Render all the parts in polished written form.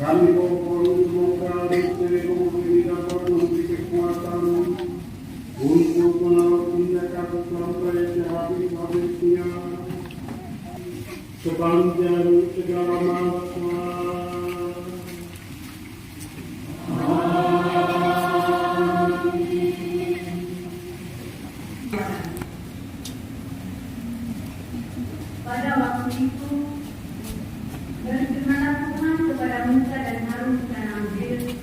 Kami mohon semoga Tuhan dapat memberi kekuatan untuk menolak tindakan sampai sehabis-habisnya sepanjang segala masa. Pada waktu itu berfirmanlah Tuhan kepada Musa dan Harun dan Ambil,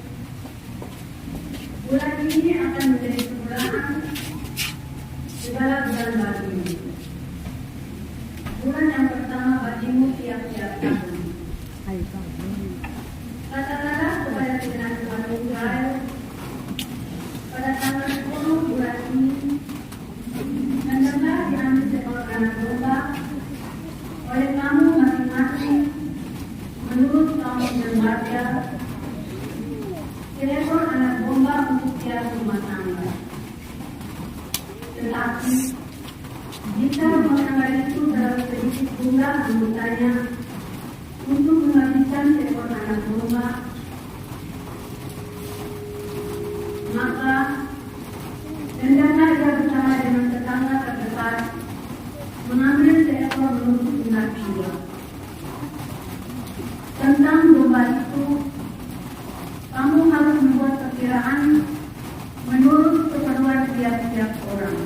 bulan ini akan menjadi permulaan segala bulan bagimu. Bulan yang pertama bagimu tiap-tiap tahun. Katakanlah kepada pimpinan Tuhan Israel, pada tanggal 10 bulan ini, hendaklah diambil seekor anak domba oleh kamu masing-masing menurut kamu dan warga, seekor anak domba untuk tiap rumah tangga. Tetapi jika rumah tangga itu terlalu sedikit jumlah anggotanya untuk menghabiskan seekor anak domba, maka hendaklah ia bersama dengan tetangga terdekat mengambil seekor menurut jumlah jiwa. Tentang domba itu, kamu harus membuat perkiraan menurut keperluan tiap-tiap orang.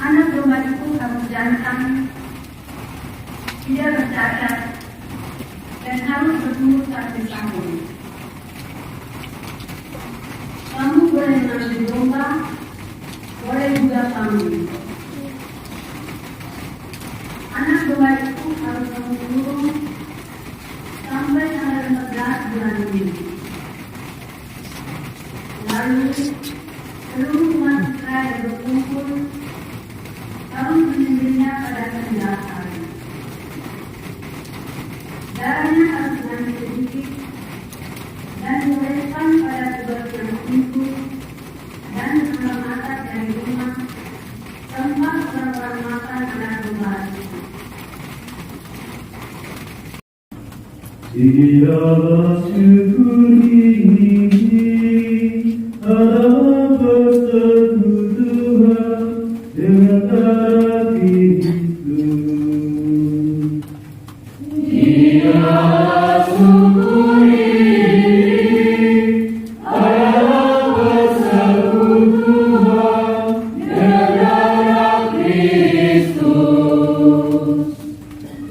Anak domba itu harus jantan, tidak bercacat, dan harus berumur 1 tahun. Kamu boleh mengambil domba, boleh juga kambing. Anak domba itu harus kamu turun sampai tanggal 14 bulan ini. Lalu seluruh umat Israel berkumpul harus menyembelihnya pada 9 hari. Darahnya harus diambil sedikit dan dioleskan pada sebagian pintu dan dalam atas dari rumah tempat orang makan anak domba itu. Inilah syukur ini adalah persekutuan dengan darah Kristus. Inilah syukur ini adalah persekutuan dengan darah Kristus.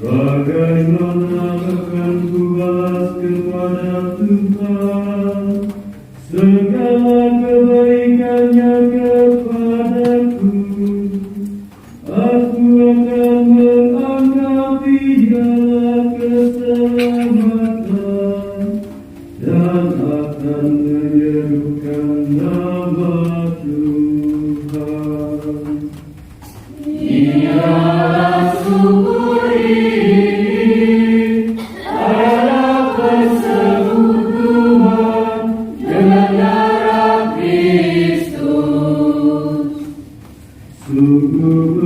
Bagaimana akan kubalas kepada Tuhan segala kebaikannya kepadaku? Aku akan menganggap Dialah keselamatan dan akan menyerukan nama Tuhan. Inilah syukur ini adalah persekutuan dengan darah Kristus. Sungguh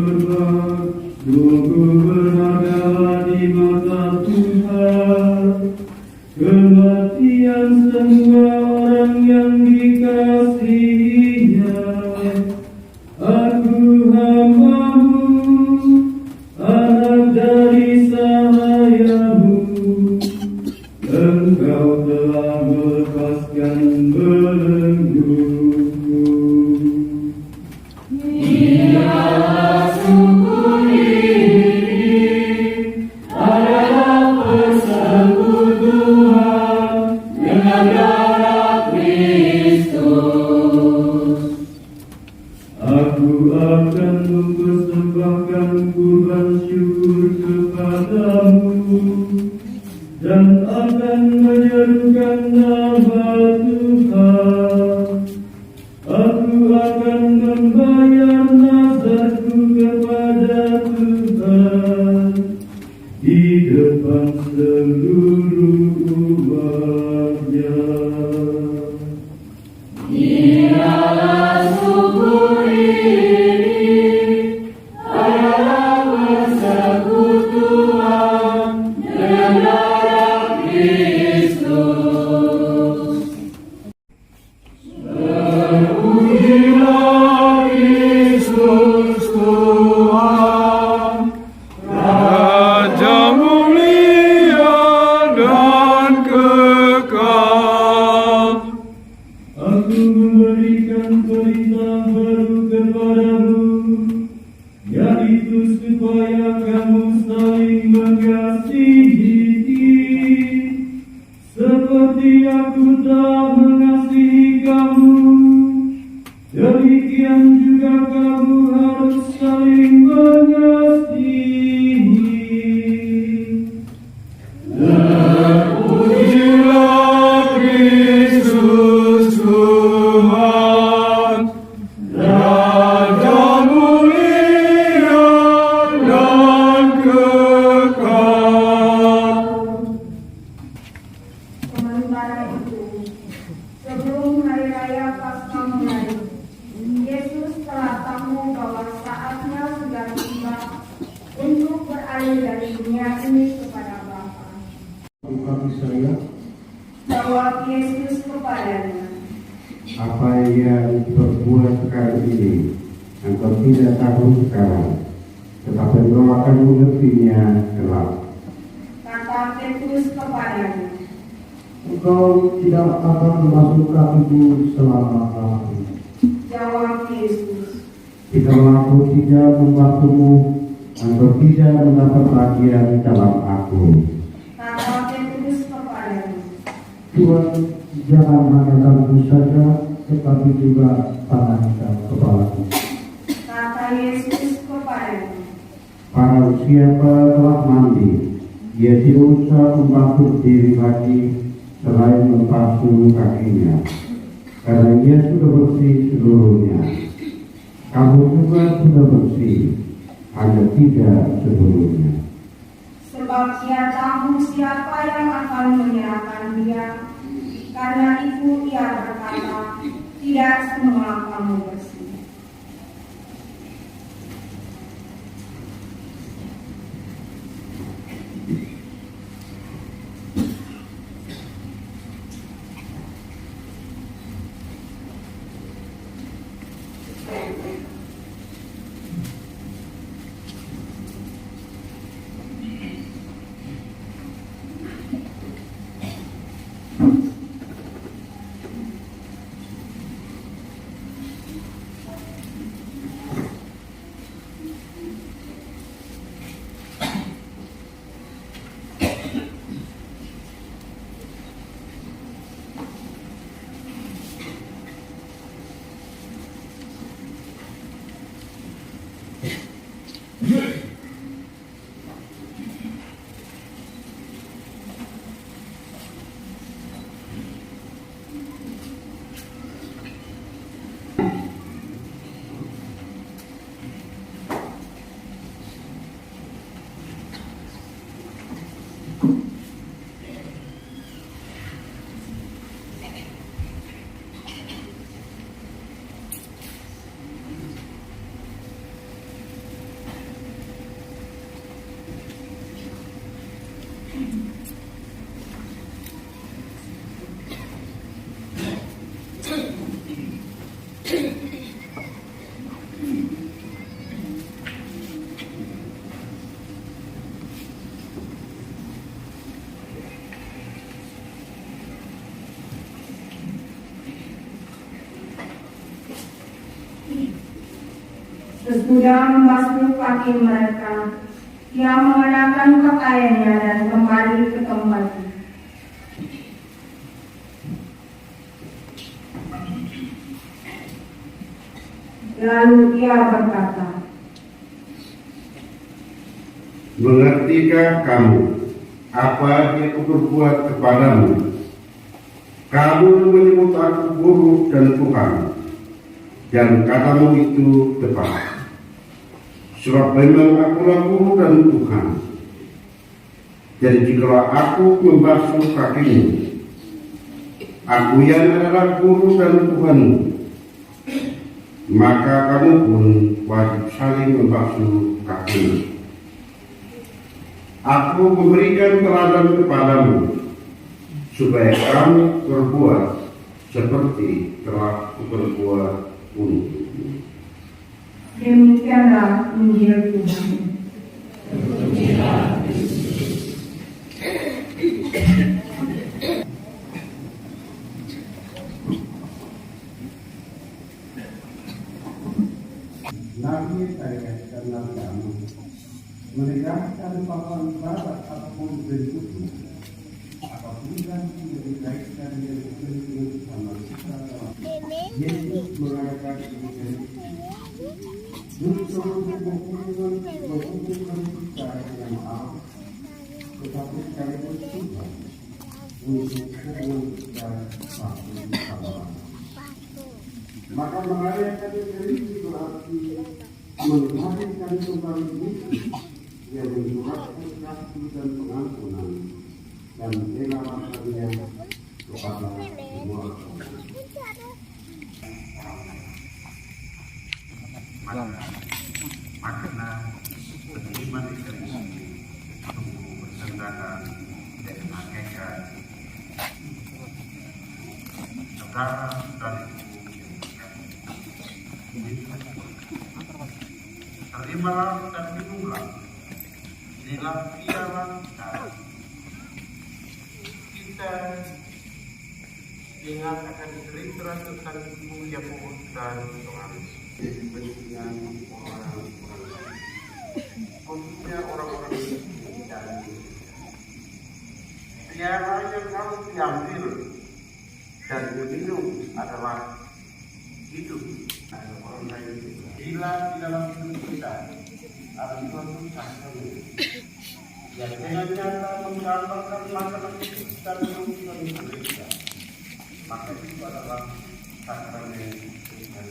berhargalah di mata Tuhan kematian semua orang yang dikasihinya. Aku hamba-Mu, anak dari sahayamu. Engkau telah melepaskan belengguku. Inilah syukur ini adalah persekutuan dengan darah Kristus. Aku akan mempersembahkan kurban syukur kepadamu dan akan menyerukan nama Tuhan. Aku akan membayar nazarku kepada Tuhan di depan seluruh umatnya. Inilah syukur ini adalah persekutuan dengan dari dunia ini kepada Bapa. Kami saya, Jawab Yesus kepadanya, apa yang berbuat sekarang ini, engkau tidak tahu sekarang, tetapi engkau akan mengertinya kelak. kata Petrus kepadanya, Engkau tidak akan masuk hatiku selama-lamanya. jawab Yesus, Jika aku tidak membantumu, engkau tidak mendapat bagian dalam aku. kata Petrus kepadanya, Tuhan, jangan hanya tanganku saja, tetapi juga tangan dan kepalaku. kata Yesus kepadanya, Para siapa telah mandi, ia tidak usah membasuh diri lagi selain membasuh kakinya, karena ia sudah bersih seluruhnya. Kamu juga sudah bersih, hanya tidak seluruhnya. sebab ia tahu siapa yang akan menyerahkan dia. Karena itu ia berkata, tidak semua kamu bersih. Sesudah membasuh kaki mereka, ia mengenakan pakaiannya dan kembali ke tempatnya. Lalu ia berkata, Mengertikah kamu apa yang aku berbuat kepadamu? Kamu menyebut aku guru dan Tuhan, dan katamu itu tepat. Sebab memang akulah guru dan Tuhan. Jadi jikalau aku membasuh kakimu, aku yang adalah guru dan Tuhanmu, maka kamu pun wajib saling membasuh kakimu. Aku memberikan teladan kepadamu, supaya kamu berbuat seperti telah berbuat untukmu. demikianlah Injil Tuhan. Nabi saya dan Nabi kamu menegaskan bahwa ibadat apapun bentuknya, apabila tidak dikaitkan dengan bentuk sama kita, Yesus mengatakan demikian. Justru mengumpulkan kita dengan maaf, tetapi sekaligus Tuhan untuk kita satu sama lain. Maka merayakan ini berarti menghadirkan kembali Yesus yang menyuratkan kasih dan pengampunan dan pengharapannya kepada semua orang. Makna penerimaan Kristus teladan dan hakikat negara dan terimalah dan minumlah inilah piala kita ingat akan cerita tentang ibu Yakub dan Tuhan kepentingan orang-orang khususnya orang-orang dan piala yang harus diambil dan diminum adalah hidup orang lain. Bila di dalam hidup kita ada suatu sakit yang dengan nyata menggambarkan masalah hidup dan kehidupan kita, maka itu adalah sakramen Tuhan.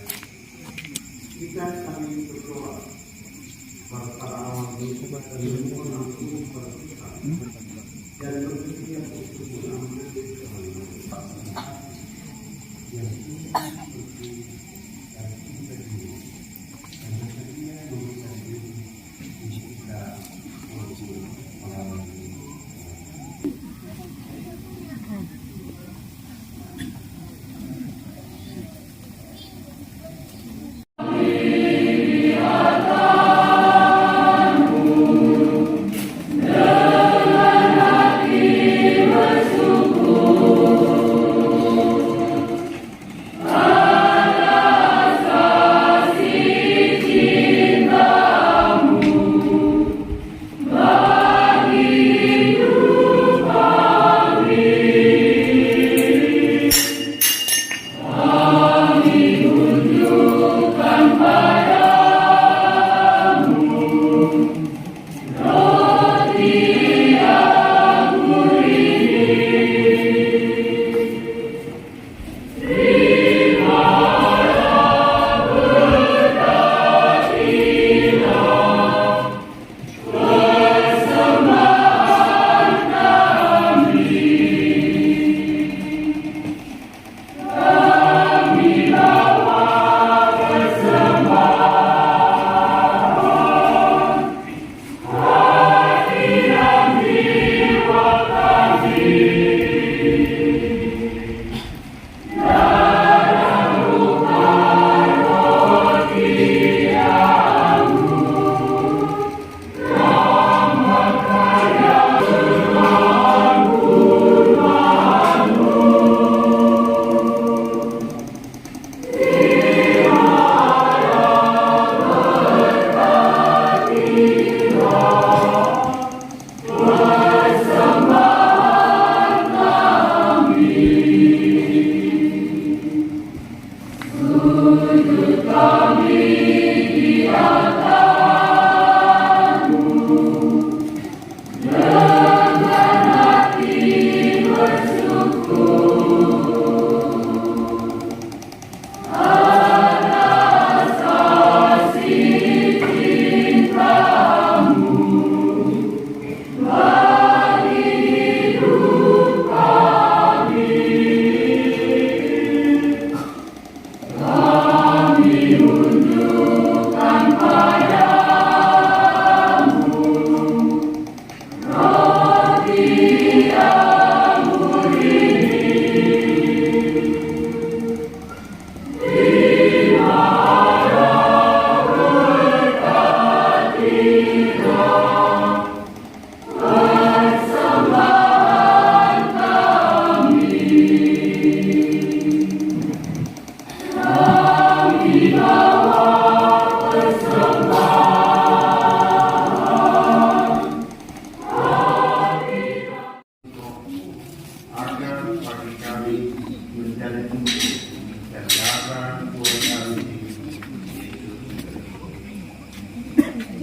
Kita sambil berdoa pada awal kita menemukan langsung berdoa dan bersedia untuk mengambil Tuhan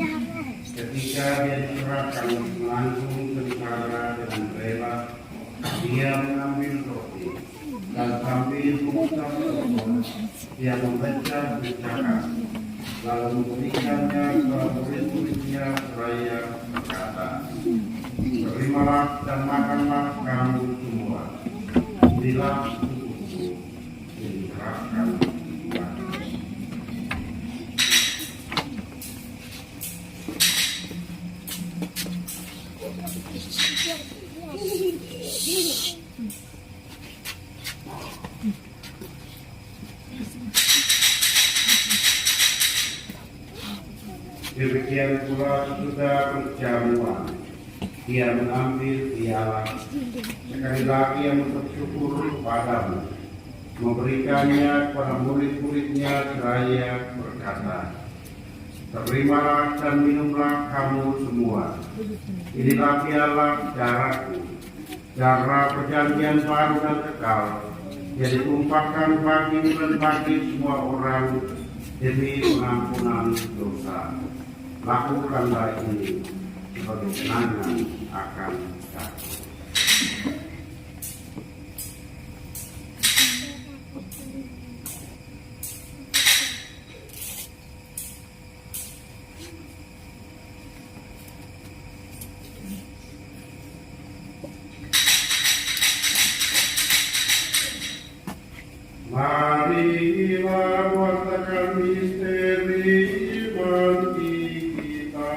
yang ketika dia diserahkan langsung ke negara dengan rela, dia mengambil roti dan sambil mengucap syukur, dia membaca bercakap, lalu memberikannya ke murid-muridnya seraya berkata, "Terimalah dan makanlah kamu semua, inilah tubuhku yang diserahkan." Demikian pula sudah berjamuan, dia mengambil piala, sekali lagi yang bersyukur kepadamu, memberikannya kepada murid-muridnya seraya berkata, terimalah dan minumlah kamu semua, inilah piala darahku, darah perjanjian baru dan kekal, yang ditumpahkan bagi dan bagi semua orang demi pengampunan dosa. Lakukanlah ini sebagai kenangan akan aku. Marilah wartakan misteri iman kita.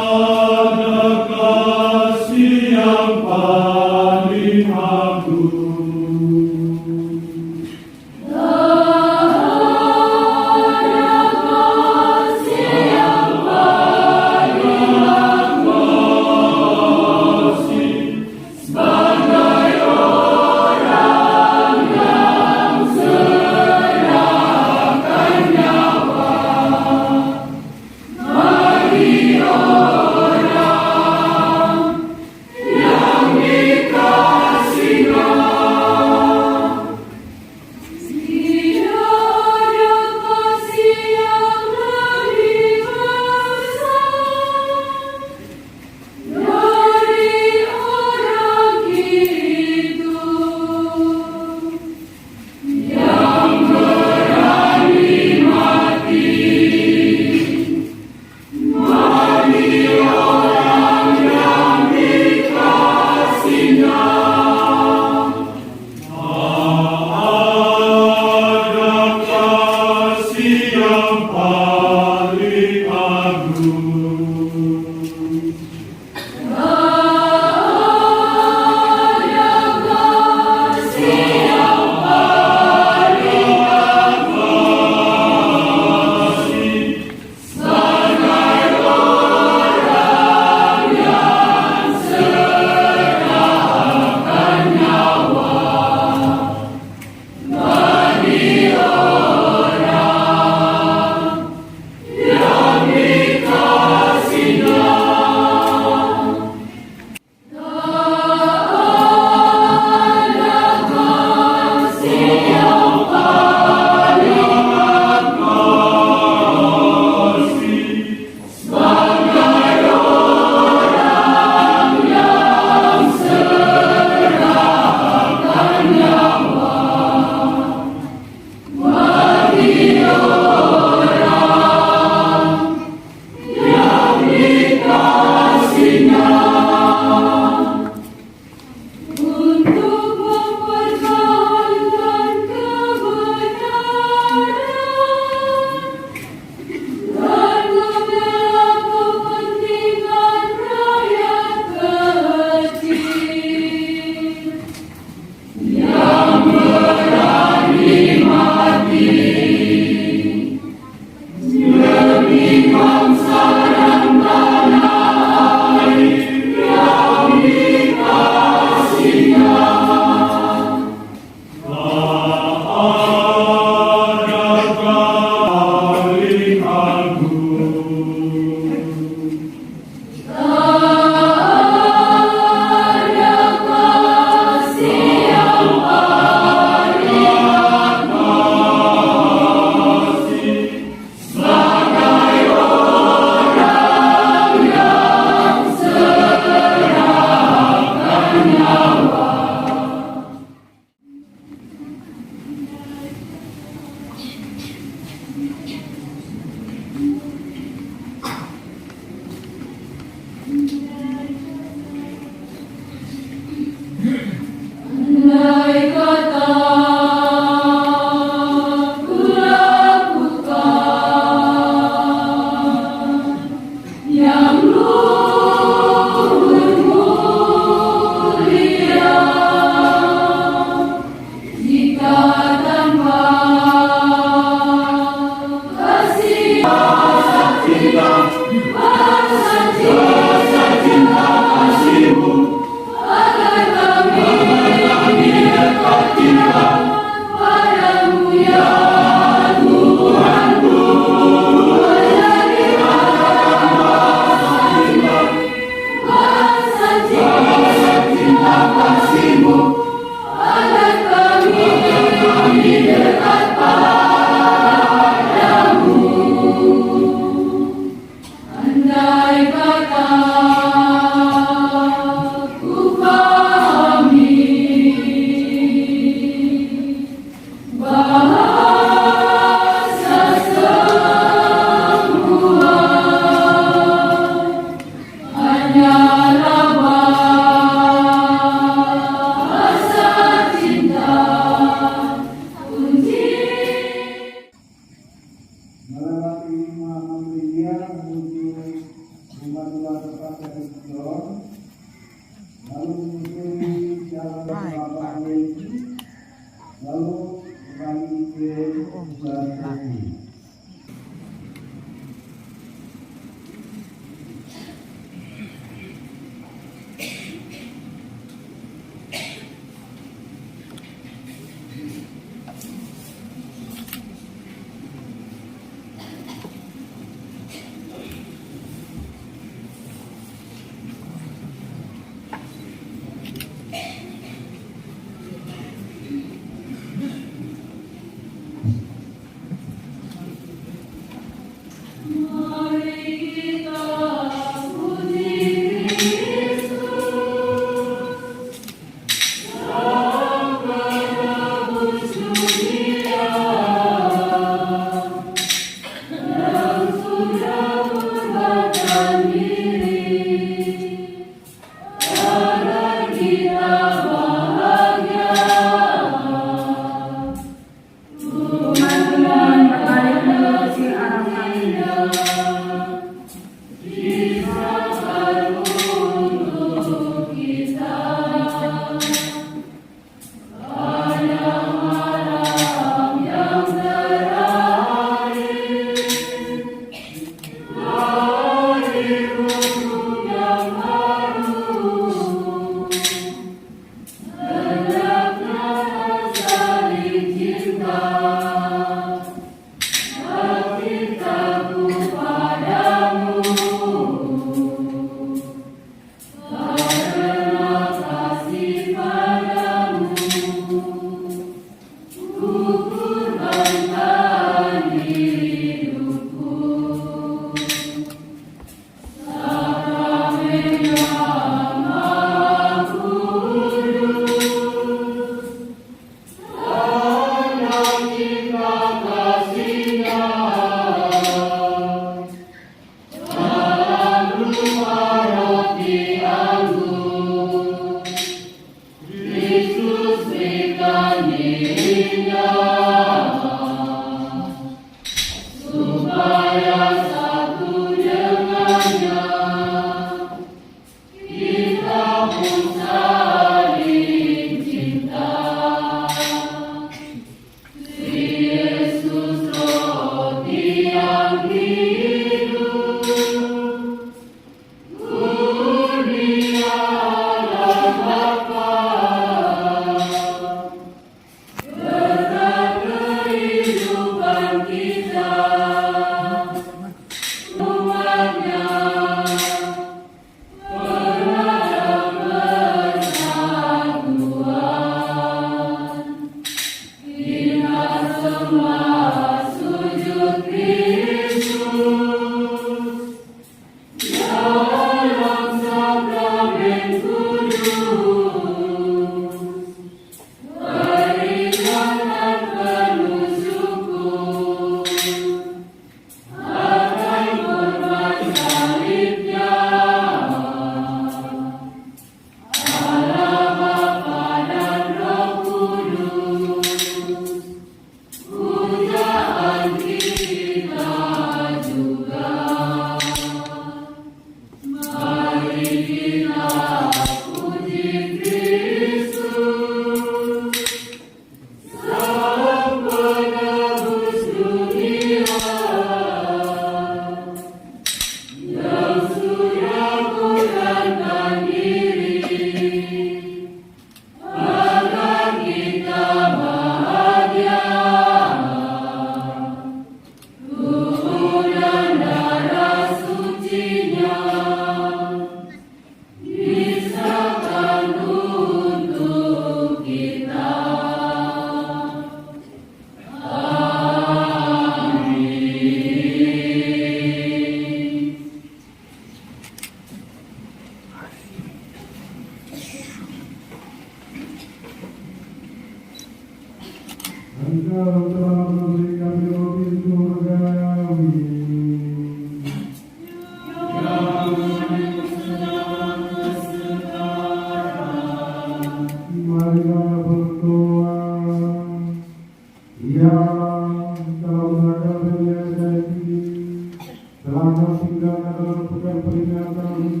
selama tinggal dalam peringatan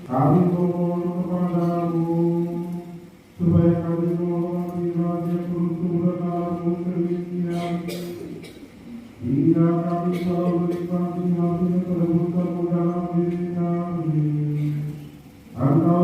kami mohon kepadamu supaya kami menghormati raja perunturan alam demikian hingga kami selalu menikmati hasil kerebutan dalam diri kami. Engkau